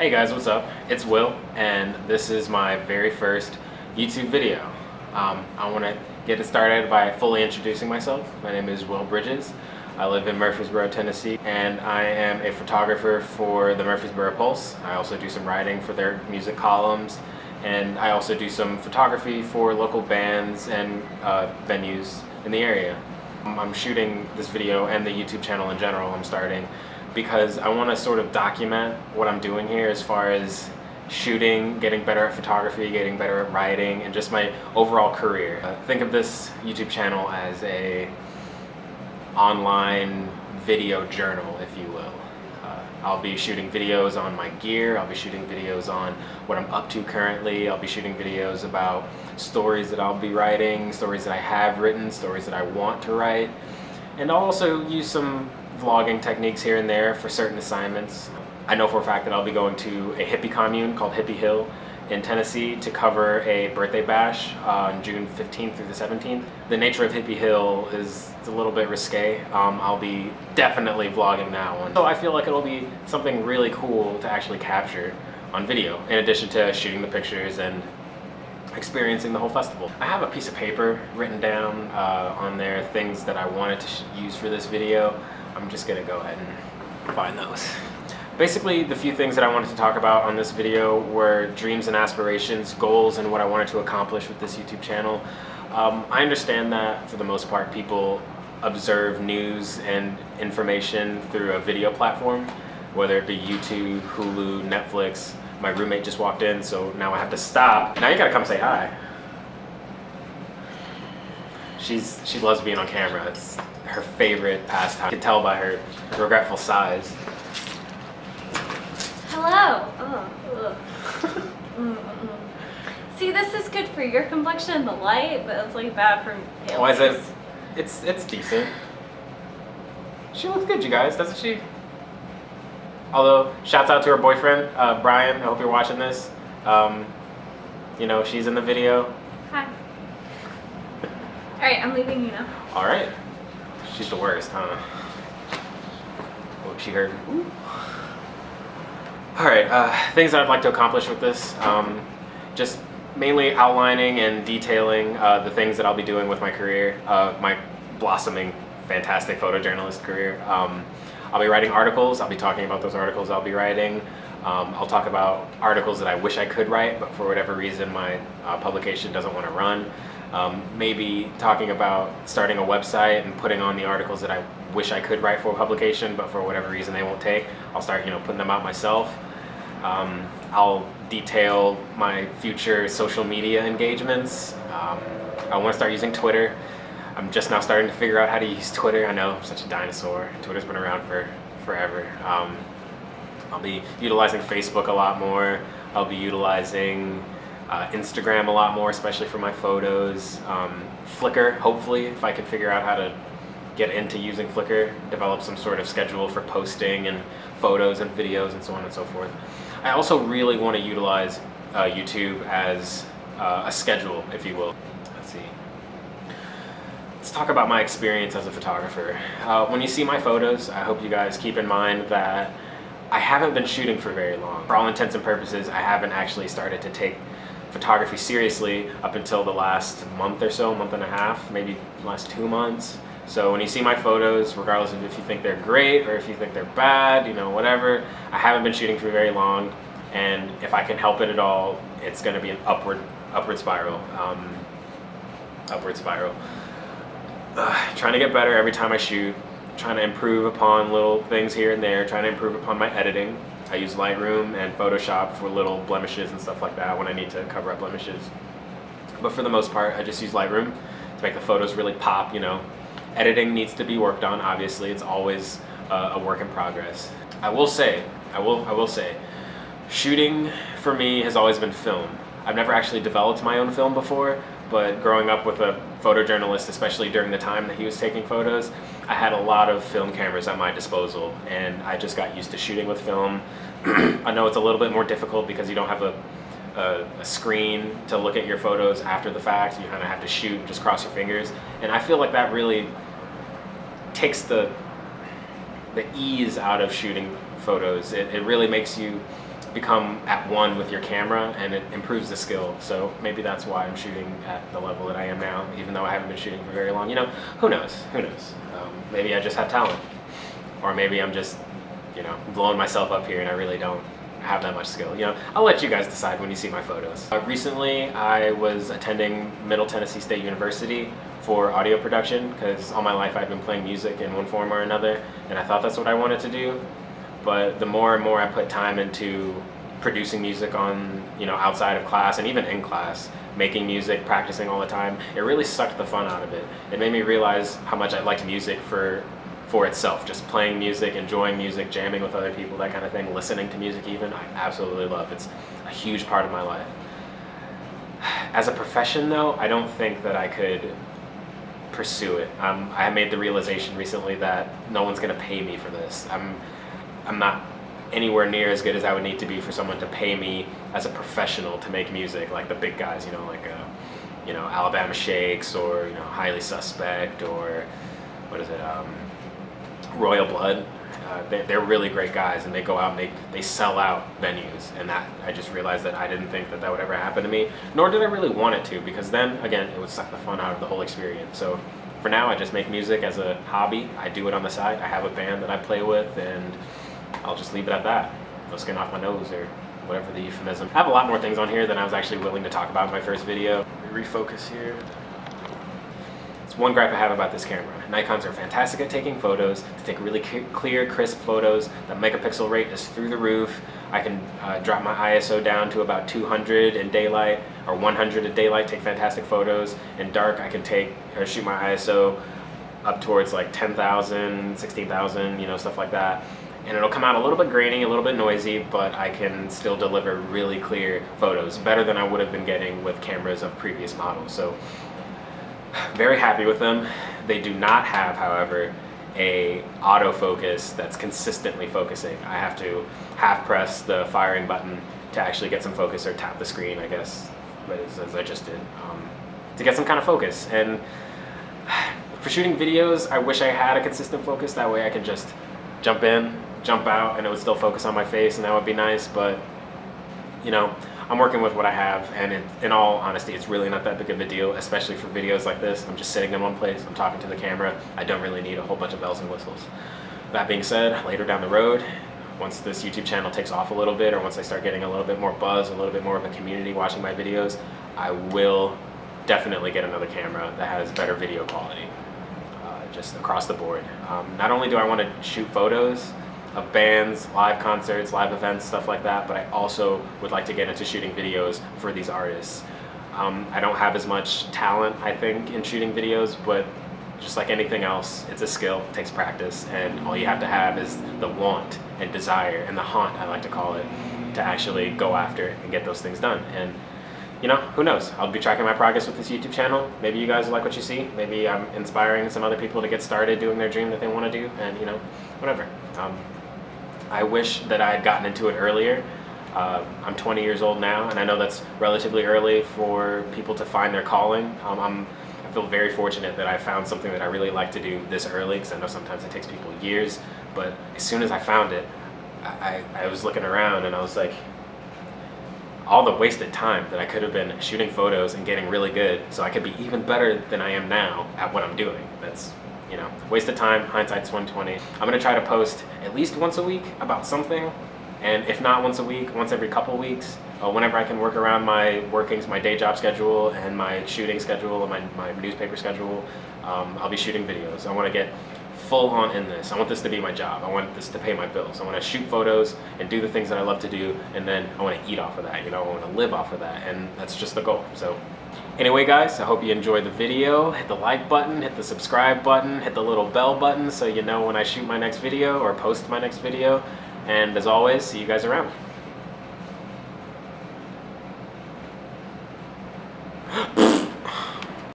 Hey guys, what's up? It's Will, and this is my very first YouTube video. I want to get it started by fully introducing myself. My name is Will Bridges. I live in Murfreesboro, Tennessee, and I am a photographer for the Murfreesboro Pulse. I also do some writing for their music columns, and I also do some photography for local bands and venues in the area. I'm shooting this video and the YouTube channel in general I'm starting because I want to sort of document what I'm doing here as far as shooting, getting better at photography, getting better at writing, and just my overall career. Think of this YouTube channel as a online video journal, if you will. I'll be shooting videos on my gear, I'll be shooting videos on what I'm up to currently, I'll be shooting videos about stories that I'll be writing, stories that I have written, stories that I want to write, and I'll also use some vlogging techniques here and there for certain assignments. I know for a fact that I'll be going to a hippie commune called Hippie Hill in Tennessee to cover a birthday bash on June 15th through the 17th. The nature of Hippie Hill is a little bit risque. I'll be definitely vlogging that one. So I feel like it'll be something really cool to actually capture on video, in addition to shooting the pictures and experiencing the whole festival. I have a piece of paper written down on there, things that I wanted to use for this video. I'm just gonna go ahead and find those. Basically, the few things that I wanted to talk about on this video were dreams and aspirations, goals, and what I wanted to accomplish with this YouTube channel. I understand that for the most part people observe news and information through a video platform, whether it be YouTube, Hulu, Netflix. My roommate just walked in, so now I have to stop. Now you gotta come say hi. She loves being on camera. It's her favorite pastime. You can tell by her regretful sighs. Hello. See, this is good for your complexion and the light, but it's like bad for me. Why is it? It's decent. She looks good, you guys, doesn't she? Although, shouts out to her boyfriend, Brian. I hope you're watching this. You know, she's in the video. Hi. All right, I'm leaving you now. All right. She's the worst, huh? Oh, she heard. Ooh. All right, things that I'd like to accomplish with this. Just mainly outlining and detailing the things that I'll be doing with my career, my blossoming, fantastic photojournalist career. I'll be writing articles. I'll be talking about those articles I'll be writing. I'll talk about articles that I wish I could write, but for whatever reason my publication doesn't want to run. Maybe talking about starting a website and putting on the articles that I wish I could write for a publication, but for whatever reason they won't take. I'll start, putting them out myself. I'll detail my future social media engagements. I want to start using Twitter. I'm just now starting to figure out how to use Twitter. I know, I'm such a dinosaur. Twitter's been around for forever. I'll be utilizing Facebook a lot more. I'll be utilizing Instagram a lot more, especially for my photos. Flickr, hopefully, if I can figure out how to get into using Flickr, develop some sort of schedule for posting and photos and videos and so on and so forth. I also really want to utilize YouTube as a schedule, if you will. Let's see. Let's talk about my experience as a photographer. When you see my photos, I hope you guys keep in mind that I haven't been shooting for very long. For all intents and purposes, I haven't actually started to take photography seriously up until the last month or so, month and a half, maybe last 2 months. So when you see my photos, regardless of if you think they're great or if you think they're bad, whatever, I haven't been shooting for very long, and if I can help it at all, it's going to be an upward spiral. Trying to get better every time I shoot, trying to improve upon little things here and there, trying to improve upon my editing. I use Lightroom and Photoshop for little blemishes and stuff like that when I need to cover up blemishes. But for the most part, I just use Lightroom to make the photos really pop, Editing needs to be worked on, obviously. It's always a work in progress. I will say, shooting for me has always been film. I've never actually developed my own film before, but growing up with a photojournalist, especially during the time that he was taking photos, I had a lot of film cameras at my disposal, and I just got used to shooting with film. I know it's a little bit more difficult because you don't have a screen to look at your photos after the fact. You kind of have to shoot and just cross your fingers, and I feel like that really takes the ease out of shooting photos. It really makes you become at one with your camera, and it improves the skill. So maybe that's why I'm shooting at the level that I am now, even though I haven't been shooting for very long. You know, who knows? Who knows? Maybe I just have talent, or maybe I'm just, you know, blowing myself up here and I really don't have that much skill. You know, I'll let you guys decide when you see my photos. Recently, I was attending Middle Tennessee State University for audio production, because all my life I've been playing music in one form or another, and I thought that's what I wanted to do. But the more and more I put time into producing music on, you know, outside of class and even in class, making music, practicing all the time, it really sucked the fun out of it. It made me realize how much I liked music for itself, just playing music, enjoying music, jamming with other people, that kind of thing, listening to music even, I absolutely love. It's a huge part of my life. As a profession though, I don't think that I could pursue it. I made the realization recently that no one's gonna pay me for this. I'm not anywhere near as good as I would need to be for someone to pay me as a professional to make music, like the big guys, you know, like you know, Alabama Shakes, or, you know, Highly Suspect, or what is it, Royal Blood. They're really great guys, and they go out and they sell out venues, and that I just realized that I didn't think that would ever happen to me, nor did I really want it to, because then again it would suck the fun out of the whole experience. So for now I just make music as a hobby. I do it on the side. I have a band that I play with, and I'll just leave it at that. No skin off my nose, or whatever the euphemism. I have a lot more things on here than I was actually willing to talk about in my first video. Let me refocus here. It's one gripe I have about this camera. Nikons are fantastic at taking photos. To take really clear, crisp photos, the megapixel rate is through the roof. I can drop my ISO down to about 200 in daylight, or 100 in daylight, take fantastic photos. In dark, I can shoot my ISO up towards like 10,000, 16,000, you know, stuff like that. And it'll come out a little bit grainy, a little bit noisy, but I can still deliver really clear photos, better than I would have been getting with cameras of previous models. So very happy with them. They do not have, however, a autofocus that's consistently focusing. I have to half press the firing button to actually get some focus, or tap the screen, I guess, as I just did, to get some kind of focus. And for shooting videos, I wish I had a consistent focus. That way I can just jump in, jump out, and it would still focus on my face, and that would be nice. But, you know, I'm working with what I have, and in all honesty, it's really not that big of a deal, especially for videos like this. I'm just sitting in one place, I'm talking to the camera. I don't really need a whole bunch of bells and whistles. That being said, later down the road, once this YouTube channel takes off a little bit, or once I start getting a little bit more buzz, a little bit more of a community watching my videos, I will definitely get another camera that has better video quality, just across the board. Not only do I want to shoot photos of bands, live concerts, live events, stuff like that, but I also would like to get into shooting videos for these artists. I don't have as much talent, I think, in shooting videos, but just like anything else, it's a skill, it takes practice, and all you have to have is the want and desire, and the haunt, I like to call it, to actually go after it and get those things done. And you know, who knows? I'll be tracking my progress with this YouTube channel. Maybe you guys like what you see. Maybe I'm inspiring some other people to get started doing their dream that they want to do, and you know, whatever. I wish that I had gotten into it earlier. I'm 20 years old now, and I know that's relatively early for people to find their calling. I feel very fortunate that I found something that I really like to do this early, because I know sometimes it takes people years, but as soon as I found it, I was looking around and I was like, all the wasted time that I could have been shooting photos and getting really good so I could be even better than I am now at what I'm doing. That's, you know, wasted time, hindsight's 2020. I'm gonna try to post at least once a week about something, and if not once a week, once every couple weeks, whenever I can work around my workings, my day job schedule and my shooting schedule and my newspaper schedule, I'll be shooting videos. I wanna get full on in this. I want this to be my job. I want this to pay my bills. I want to shoot photos and do the things that I love to do, and then I want to eat off of that, you know, I want to live off of that, and that's just the goal. So anyway guys, I hope you enjoyed the video. Hit the like button, hit the subscribe button, hit the little bell button so you know when I shoot my next video or post my next video, and as always, see you guys around.